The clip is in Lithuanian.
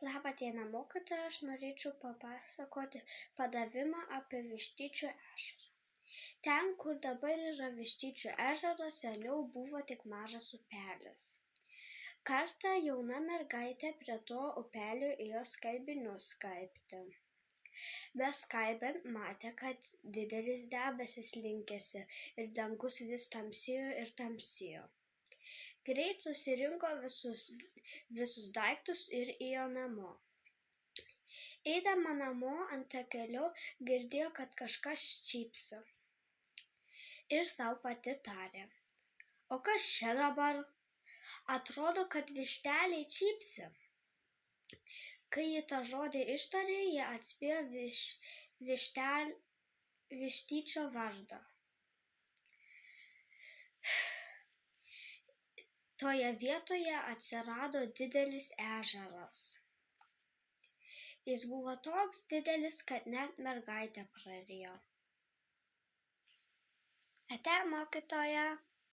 Labą dieną, mokytoja, aš norėčiau papasakoti padavimą apie Vištyčio ežerą. Ten, kur dabar yra Vištyčio ežeras, seniau buvo tik mažas upelis. Kartą jauna mergaitė prie to upelio ėjo skalbinius skalbti. Beskaibant matė, kad didelis debesis linkėsi ir dangus vis tamsėjo ir tamsėjo. Greit susirinko visus daiktus ir ėjo namo. Eidama namo ant takelio girdėjo, kad kažkas čypsi. Ir sau pati tarė: o kas čia dabar? Atrodo, kad višteliai čypsi. Kai ji tą žodį ištarė, ji atspėjo Vištyčio vardą. Toje vietoje atsirado didelis ežeras. Jis buvo toks didelis, kad net mergaitė prarijo. Ate, mokytoja.